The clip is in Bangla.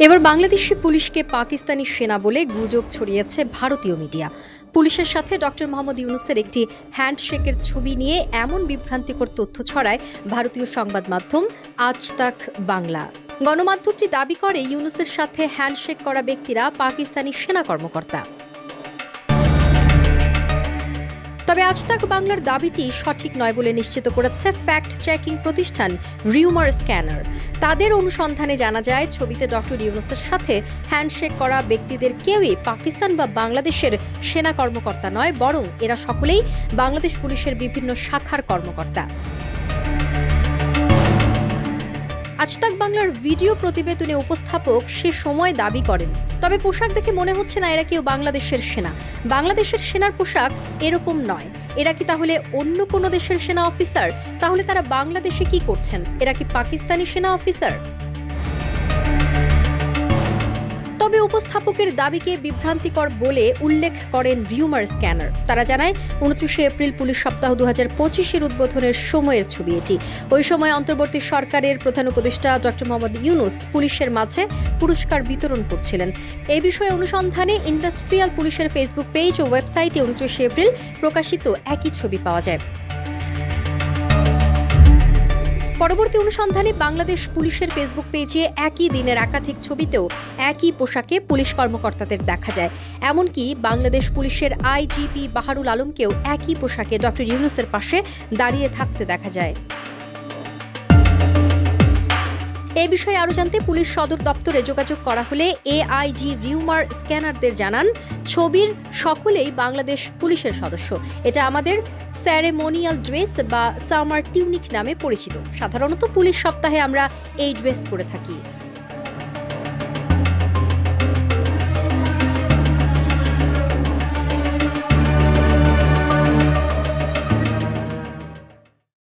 এবার বাংলাদেশি পুলিশকে পাকিস্তানি সেনা বলে গুজব ছড়িয়েছে ভারতীয় মিডিয়া। পুলিশের সাথে ডক্টর মোহাম্মদ ইউনূসের একটি হ্যান্ডশেকের ছবি নিয়ে এমন বিভ্রান্তিকর তথ্য ছড়ায় ভারতীয় সংবাদ মাধ্যম আজ তাক বাংলা। গণমাধ্যমটি দাবি করে ইউনূসের সাথে হ্যান্ডশেক করা ব্যক্তিরা পাকিস্তানি সেনা কর্মকর্তা। তবে আজ তাক বাংলার দাবিটি সঠিক নয় বলে নিশ্চিত করেছে ফ্যাক্ট চেকিং প্রতিষ্ঠান রিউমার স্ক্যানার। তাদের অনুসন্ধানে জানা যায়, ছবিতে ডক্টর ইউনূসের সাথে হ্যান্ডশেক করা ব্যক্তিদের কেউই পাকিস্তান বা বাংলাদেশের সেনা কর্মকর্তা নয়, বরং এরা সকলেই বাংলাদেশ পুলিশের বিভিন্ন শাখার কর্মকর্তা। আজ তাক বাংলার ভিডিও প্রতিবেদনে উপস্থাপক সে সময় দাবি করেন, তবে পোশাক দেখে মনে হচ্ছে না এরা কেউ বাংলাদেশের সেনা। বাংলাদেশের সেনার পোশাক এরকম নয়। এরা কি তাহলে অন্য কোনো দেশের সেনা অফিসার? তাহলে তারা বাংলাদেশে কি করছেন? এরা কি পাকিস্তানি সেনা অফিসার? তবে উপস্থাপকের দাবিকে বিভ্রান্তিকর বলে উল্লেখ করেন রিউমার স্ক্যানার। তারা জানায়, 29 এপ্রিল পুলিশ সপ্তাহ 2025-এর উদ্বোধনের সময়ের ছবি এটি। ওই সময় অন্তর্বর্তী সরকারের প্রধান উপদেষ্টা ডক্টর মোহাম্মদ ইউনূস পুলিশের মাঝে পুরস্কার বিতরণ করছিলেন। এই বিষয়ে অনুসন্ধানে ইন্ডাস্ট্রিয়াল পুলিশের ফেসবুক পেজ ও ওয়েবসাইটে 29 এপ্রিল প্রকাশিত একই ছবি পাওয়া যায়। পরবর্তী অনুসন্ধানে বাংলাদেশ পুলিশের ফেসবুক পেজে একই দিনের একাধিক ছবিতেও একই পোশাকে পুলিশ কর্মকর্তাদের দেখা যায়। এমনকি বাংলাদেশ পুলিশের আইজিপি বাহারুল আলমকেও একই পোশাকে ডক্টর ইউনূসের পাশে দাঁড়িয়ে থাকতে দেখা যায়। এই বিষয়ে আরও জানতে পুলিশ সদর দপ্তরে যোগাযোগ করা হলে এআইজি রিউমার স্ক্যানারদের জানান, ছবির সকলেই বাংলাদেশ পুলিশের সদস্য। এটা আমাদের স্যারেমোনিয়াল ড্রেস বা সামার টিউনিক নামে পরিচিত। সাধারণত পুলিশ সপ্তাহে আমরা এই ড্রেস পরে থাকি।